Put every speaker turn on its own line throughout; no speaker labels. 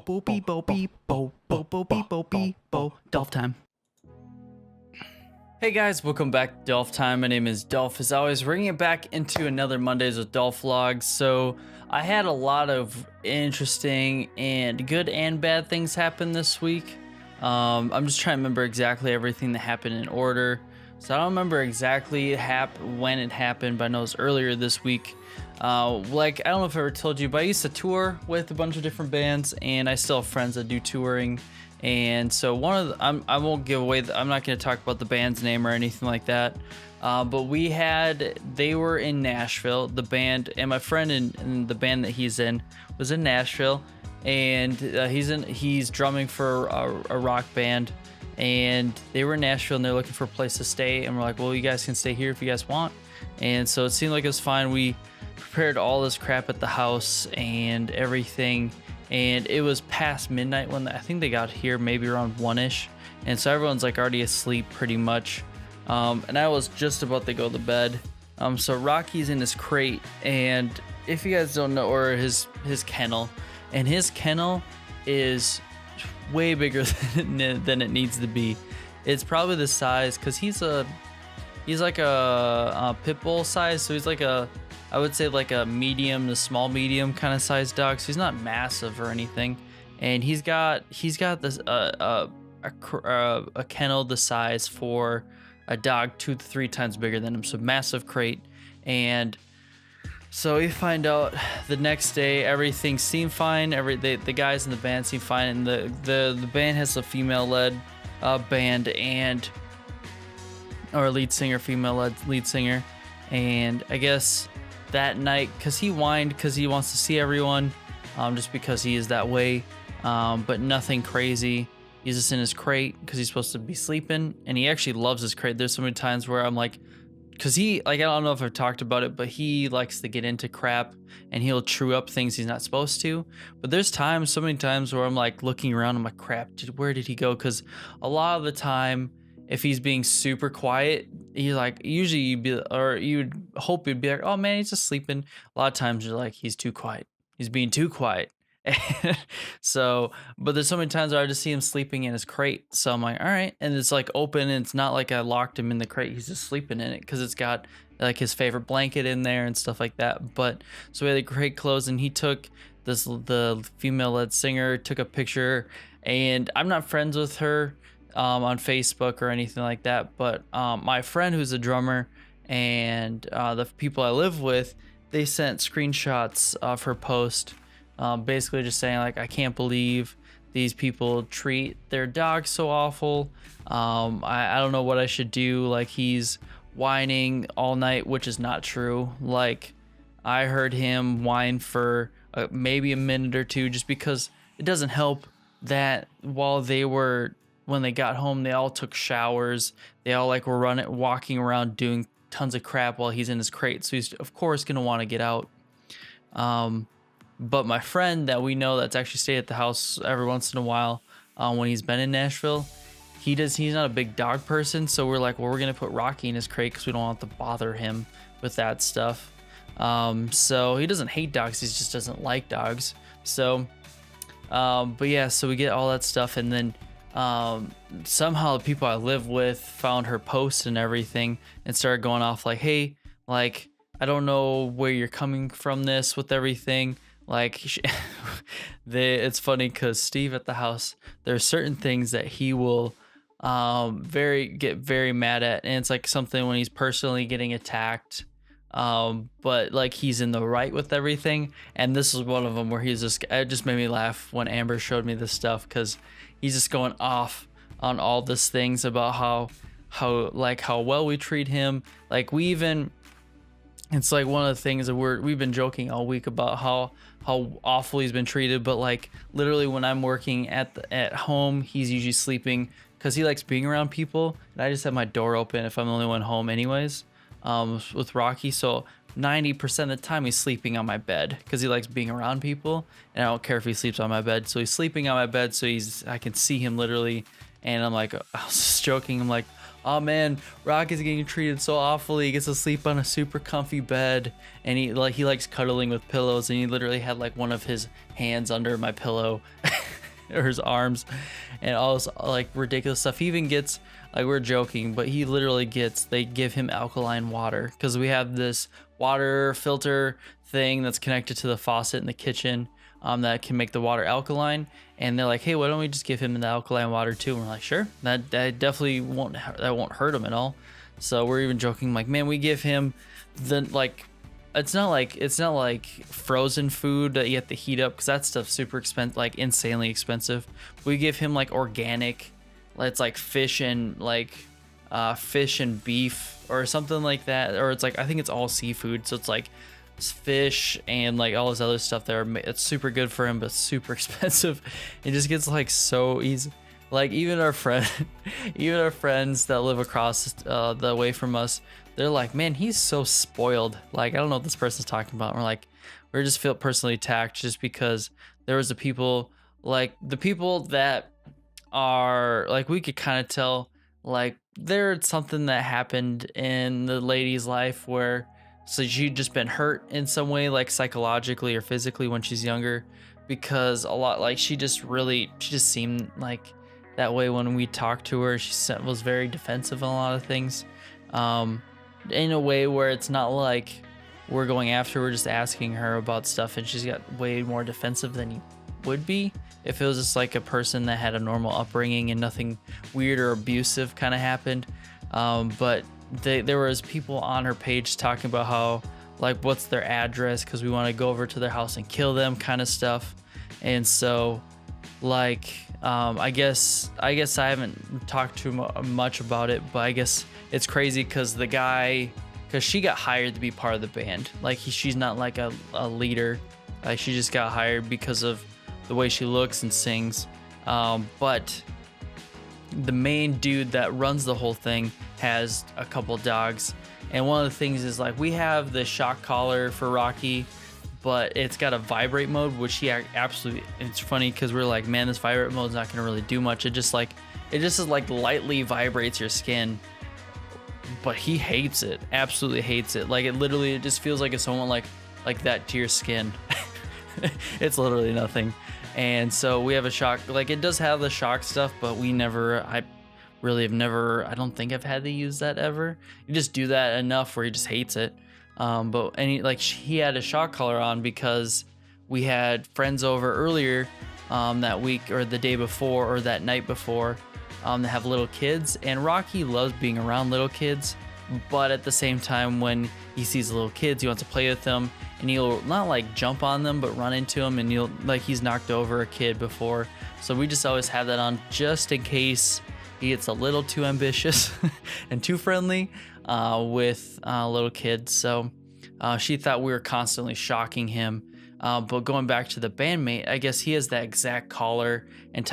bo beep bo beep bo bo bo beep bo beep bo. Dolph time. Hey guys, welcome back to Dolph time. My name is Dolph. As always, bringing it back into another Mondays with Dolph vlogs. So I had a lot of interesting and good and bad things happen this week. I'm just trying to remember exactly everything that happened in order. So I don't remember exactly when it happened, but I know it was earlier this week. Like, I don't know if I ever told you, but I used to tour with a bunch of different bands, and I still have friends that do touring. And so one of the, I won't give away, I'm not going to talk about the band's name or anything like that. But they were in Nashville, the band, and my friend in the band that he's in was in Nashville, and he's drumming for a rock band. And they were in Nashville and they're looking for a place to stay, and we're like, well, you guys can stay here if you guys want. And so it seemed like it was fine. We prepared all this crap at the house and everything, and it was past midnight when I think they got here, maybe around 1ish, and so everyone's like already asleep pretty much. And I was just about to go to bed. So Rocky's in his crate, and if you guys don't know, or his kennel, and his kennel is way bigger than it needs to be. It's probably the size, because he's like a pit bull size, so he's like I would say like a medium to small medium kind of size dog. So he's not massive or anything, and he's got this a kennel the size for a dog 2 to 3 times bigger than him, so massive crate. And so we find out the next day everything seemed fine. The guys in the band seemed fine, and the band has a female-led band, or lead singer, female-led lead singer. And I guess that night, because he whined because he wants to see everyone, just because he is that way, but nothing crazy. He's just in his crate because he's supposed to be sleeping, and he actually loves his crate. There's so many times where I'm like, because he, like, I don't know if I've talked about it, but he likes to get into crap and he'll true up things he's not supposed to. But there's so many times where I'm like looking around, I'm like, crap, where did he go? Because a lot of the time, if he's being super quiet, he's like, usually you'd hope you'd be like, oh man, he's just sleeping. A lot of times you're like, he's too quiet. He's being too quiet. So, but there's so many times where I just see him sleeping in his crate. So I'm like, all right. And it's like open, and it's not like I locked him in the crate. He's just sleeping in it because it's got like his favorite blanket in there and stuff like that. But so we had the crate closed, and he took the female-led singer, took a picture, and I'm not friends with her on Facebook or anything like that. But my friend who's a drummer and the people I live with, they sent screenshots of her post. Basically just saying like, I can't believe these people treat their dog so awful. I don't know what I should do. Like, he's whining all night, which is not true. Like, I heard him whine for maybe a minute or two, just because it doesn't help that when they got home, they all took showers. They all like were walking around doing tons of crap while he's in his crate. So he's of course gonna want to get out. But my friend that we know that's actually stayed at the house every once in a while, when he's been in Nashville, he's not a big dog person. So we're like, well, we're going to put Rocky in his crate because we don't want to bother him with that stuff. So he doesn't hate dogs. He just doesn't like dogs. So, but yeah, so we get all that stuff. And then somehow the people I live with found her post and everything and started going off like, hey, like, I don't know where you're coming from this with everything. Like, it's funny because Steve at the house, there are certain things that he will get very mad at, and it's like something when he's personally getting attacked, but like he's in the right with everything. And this is one of them where it just made me laugh when Amber showed me this stuff, because he's just going off on all these things about how well we treat him. Like, it's like one of the things that we've been joking all week about how awful he's been treated. But like, literally when I'm working at home, he's usually sleeping because he likes being around people, and I just have my door open if I'm the only one home anyways, with Rocky. So 90% of the time he's sleeping on my bed because he likes being around people, and I don't care if he sleeps on my bed. So he's sleeping on my bed, so I can see him literally. And I'm like, I was just joking, I'm like, oh man, Rocky's getting treated so awfully. He gets to sleep on a super comfy bed, and he likes cuddling with pillows, and he literally had like one of his hands under my pillow. or his arms, and all this like ridiculous stuff. He even gets, like, we're joking, but he literally gets, they give him alkaline water because we have this water filter thing that's connected to the faucet in the kitchen that can make the water alkaline. And they're like, hey, why don't we just give him the alkaline water too? And we're like, sure, that definitely won't hurt him at all. So we're even joking, like, man, we give him the, like, it's not like frozen food that you have to heat up, because that stuff's super expensive, like insanely expensive. We give him like organic, it's like fish and beef or something like that, or it's like, I think it's all seafood, so it's like fish and like all this other stuff there. It's super good for him, but super expensive. It just gets like so easy. Like even our friends that live across the way from us, they're like, man, he's so spoiled. Like, I don't know what this person's talking about. We're like, we just feel personally attacked just because there was the people that are like, we could kind of tell like there's something that happened in the lady's life where, so she'd just been hurt in some way, like psychologically or physically when she's younger, because a lot, like she just seemed like that way when we talked to her. She was very defensive on a lot of things, in a way where it's not like we're going after, we're just asking her about stuff, and she's got way more defensive than you would be if it was just like a person that had a normal upbringing and nothing weird or abusive kind of happened. But there was people on her page talking about how, like, what's their address, because we want to go over to their house and kill them kind of stuff. And so like I guess I haven't talked too much about it, but I guess it's crazy because she got hired to be part of the band. Like she's not like a leader. Like she just got hired because of the way she looks and sings. But the main dude that runs the whole thing has a couple dogs. And one of the things is like, we have the shock collar for Rocky, but it's got a vibrate mode, which he absolutely, it's funny because we're like, man, this vibrate mode's not going to really do much. It just is like lightly vibrates your skin, but he hates it, absolutely hates it. Like it just feels like it's someone like that to your skin. It's literally nothing. And so we have a shock, like it does have the shock stuff, but I don't think I've had to use that ever. You just do that enough where he just hates it. He had a shock collar on because we had friends over earlier that week or the day before or that night before that have little kids, and Rocky loves being around little kids, but at the same time when he sees little kids he wants to play with them, and he'll not like jump on them but run into them, and he's knocked over a kid before, so we just always have that on just in case he gets a little too ambitious and too friendly with little kids. So she thought we were constantly shocking him. But going back to the bandmate, I guess he has that exact collar and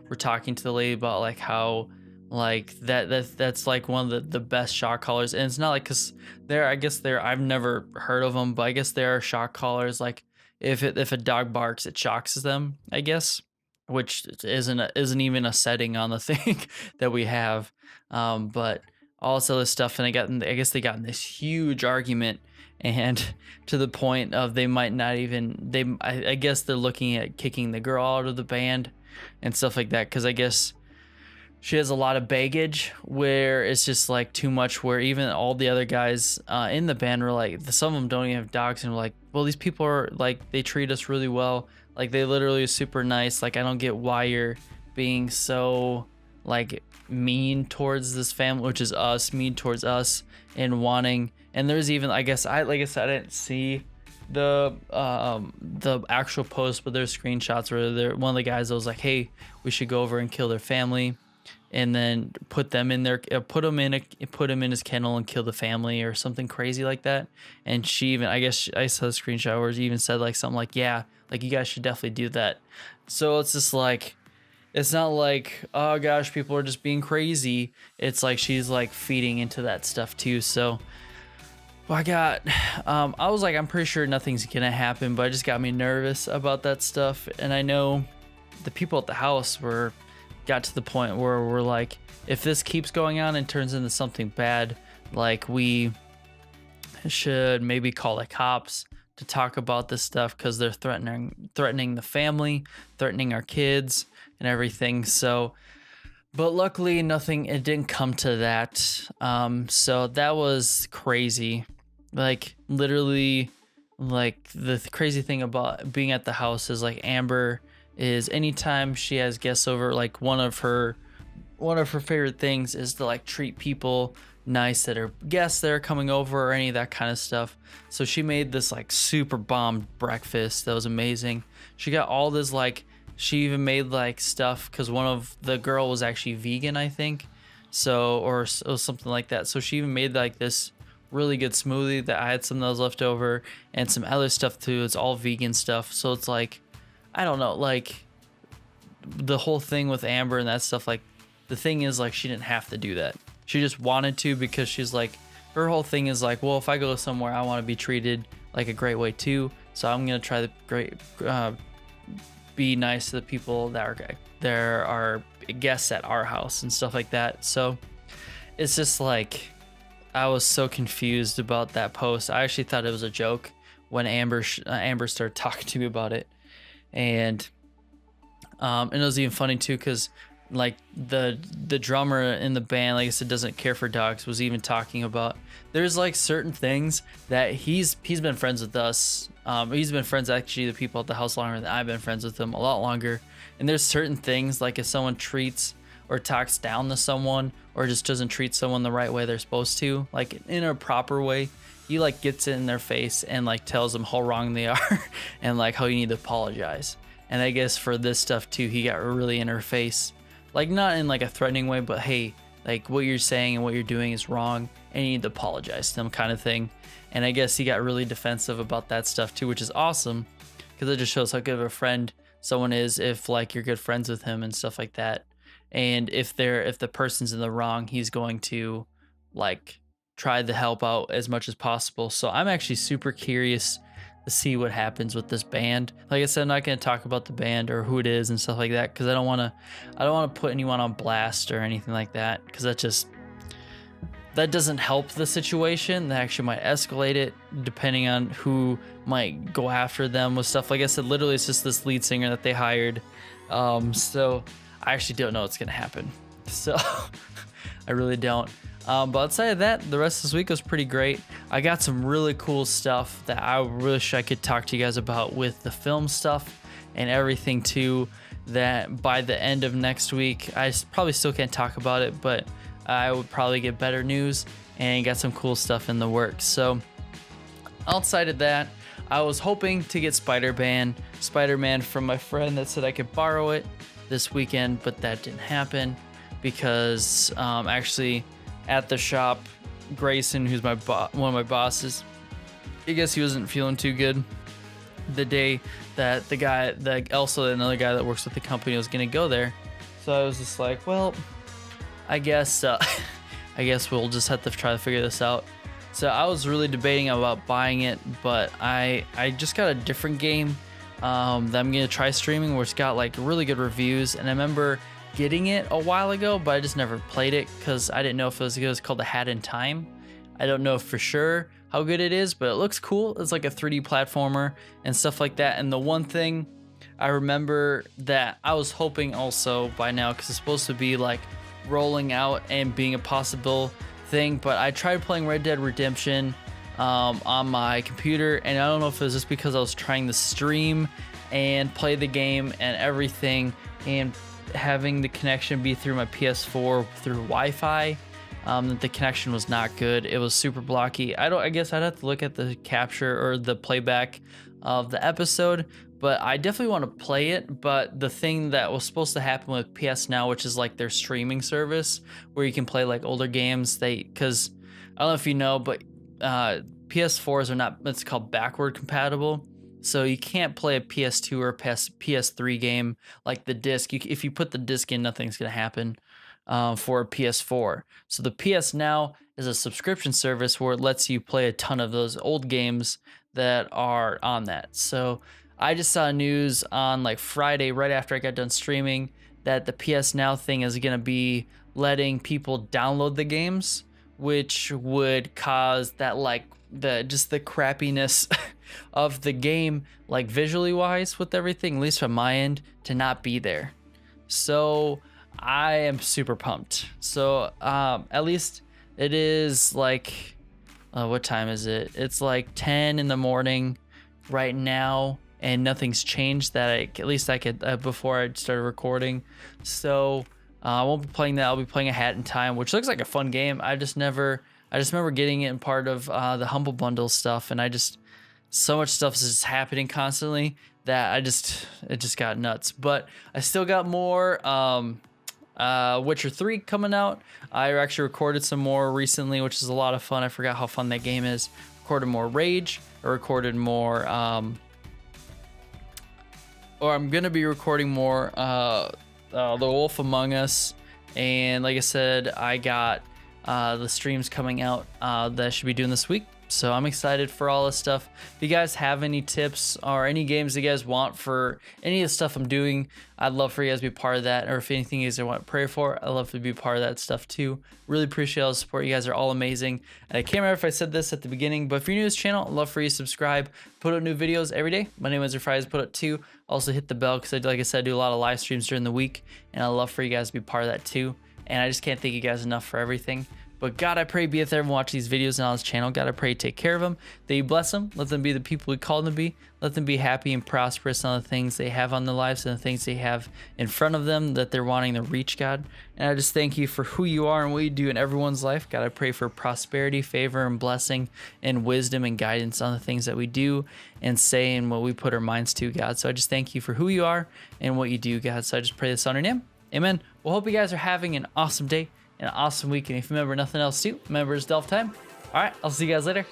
we're talking to the lady about like how like that's like one of the best shock collars. And it's not like, because I've never heard of them, but I guess there are shock collars like if a dog barks it shocks them, I guess, which isn't even a setting on the thing that we have. But all this other stuff, and I guess they got in this huge argument, and to the point of I guess they're looking at kicking the girl out of the band and stuff like that, because I guess she has a lot of baggage where it's just like too much, where even all the other guys in the band were like, some of them don't even have dogs, and we're like, well, these people are like, they treat us really well, like they literally are super nice. Like I don't get why you're being so like mean towards this family, which is us, mean towards us, and wanting. And there's even, I guess I didn't see the actual post, but there's screenshots where one of the guys that was like, hey, we should go over and kill their family, and then put them in his kennel and kill the family or something crazy like that. And she even, I guess I saw the screenshot where she even said like something like, yeah, like you guys should definitely do that. So it's just like, it's not like, oh gosh, people are just being crazy. It's like she's like feeding into that stuff too. So I was like, I'm pretty sure nothing's gonna happen, but it just got me nervous about that stuff. And I know the people at the house got to the point where we're like, if this keeps going on and turns into something bad, like we should maybe call the cops to talk about this stuff because they're threatening the family, threatening our kids and everything. So, but luckily it didn't come to that. So that was crazy. Like literally, like the crazy thing about being at the house is like Amber is anytime she has guests over, like one of her favorite things is to like treat people nice that are guests that are coming over or any of that kind of stuff. So she made this like super bomb breakfast that was amazing. She got all this like, she even made like stuff because one of the girl was actually vegan, I think, so or something like that. So she even made like this really good smoothie that I had some that was left over and some other stuff too. It's all vegan stuff. So it's like, I don't know, like the whole thing with Amber and that stuff, like the thing is like she didn't have to do that. She just wanted to because she's like, her whole thing is like, well, if I go somewhere, I want to be treated like a great way too. So I'm going to try to be nice to the people that are guests at our house and stuff like that. So it's just like, I was so confused about that post. I actually thought it was a joke when Amber started talking to me about it. And it was even funny too, because like the drummer in the band, like I said, doesn't care for dogs, was even talking about there's like certain things that he's been friends with us. He's been friends, actually, the people at the house longer than I've been friends with them, a lot longer. And there's certain things like if someone treats or talks down to someone or just doesn't treat someone the right way they're supposed to, like in a proper way, he like gets it in their face and like tells them how wrong they are and like how you need to apologize. And I guess for this stuff too, he got really in her face, like not in like a threatening way, but hey, like what you're saying and what you're doing is wrong and you need to apologize to them, kind of thing. And I guess he got really defensive about that stuff too, which is awesome because it just shows how good of a friend someone is if like you're good friends with him and stuff like that. And if the person's in the wrong, he's going to like try to help out as much as possible. So I'm actually super curious to see what happens with this band. Like I said, I'm not going to talk about the band or who it is and stuff like that because I don't want to put anyone on blast or anything like that, because that doesn't help the situation. That actually might escalate it depending on who might go after them with stuff. Like I said, literally it's just this lead singer that they hired. So I actually don't know what's going to happen. So I really don't. But outside of that, the rest of this week was pretty great. I got some really cool stuff that I wish I could talk to you guys about with the film stuff and everything too, that by the end of next week, I probably still can't talk about it, but I would probably get better news and got some cool stuff in the works. So outside of that, I was hoping to get Spider-Man from my friend that said I could borrow it this weekend, but that didn't happen because actually at the shop, Grayson, who's one of my bosses, I guess he wasn't feeling too good the day that also another guy that works with the company was gonna go there. So I was just like, well, I guess we'll just have to try to figure this out. So I was really debating about buying it, but I just got a different game that I'm gonna try streaming, where it's got like really good reviews, and I remember getting it a while ago, but I just never played it because I didn't know if it was good. It's called The Hat in Time. I don't know for sure how good it is, but it looks cool. It's like a 3D platformer and stuff like that. And the one thing I remember that I was hoping also by now, because it's supposed to be like rolling out and being a possible thing, but I tried playing Red Dead Redemption on my computer, and I don't know if it was just because I was trying to stream and play the game and everything, and having the connection be through my PS4 through Wi-Fi, the connection was not good. It was super blocky. I guess I'd have to look at the capture or the playback of the episode, but I definitely want to play it. But the thing that was supposed to happen with PS Now, which is like their streaming service where you can play like older games, because I don't know if you know, but PS4s are not, it's called backward compatible. So you can't play a PS2 or PS3 game like the disc. If you put the disc in, nothing's going to happen for a PS4. So the PS Now is a subscription service where it lets you play a ton of those old games that are on that. So I just saw news on like Friday, right after I got done streaming, that the PS Now thing is going to be letting people download the games, which would cause that like the crappiness of the game, like visually wise with everything, at least from my end, to not be there. So I am super pumped. So at least it is like, what time is it? It's like 10 in the morning right now, and nothing's changed that at least I could before I started recording. So I won't be playing that. I'll be playing A Hat in Time, which looks like a fun game. I just remember getting it in part of the Humble Bundle stuff, and so much stuff is just happening constantly that it just got nuts. But I still got more Witcher 3 coming out. I actually recorded some more recently, which is a lot of fun. I forgot how fun that game is. Recorded more Rage. I recorded more or I'm gonna be recording more The Wolf Among Us, and like I said, I got the streams coming out that I should be doing this week. So I'm excited for all this stuff. If you guys have any tips or any games you guys want for any of the stuff I'm doing, I'd love for you guys to be part of that. Or if anything you guys want to pray for, I'd love to be part of that stuff too. Really appreciate all the support. You guys are all amazing. And I can't remember if I said this at the beginning, but if you're new to this channel, I'd love for you to subscribe. Put out new videos every day. Monday, Wednesday, Fridays, put out 2. Also hit the bell because, like I said, I do a lot of live streams during the week, and I'd love for you guys to be part of that too. And I just can't thank you guys enough for everything. But God, I pray be with everyone watching these videos and on this channel. God, I pray take care of them, that you bless them, let them be the people we call them to be, let them be happy and prosperous on the things they have on their lives and the things they have in front of them that they're wanting to reach, God. And I just thank you for who you are and what you do in everyone's life. God, I pray for prosperity, favor, and blessing, and wisdom and guidance on the things that we do and say and what we put our minds to, God. So I just thank you for who you are and what you do, God. So I just pray this on your name. Amen. Well, hope you guys are having an awesome day, an awesome week, and if you remember nothing else too, remember it's Dolph time. All right, I'll see you guys later.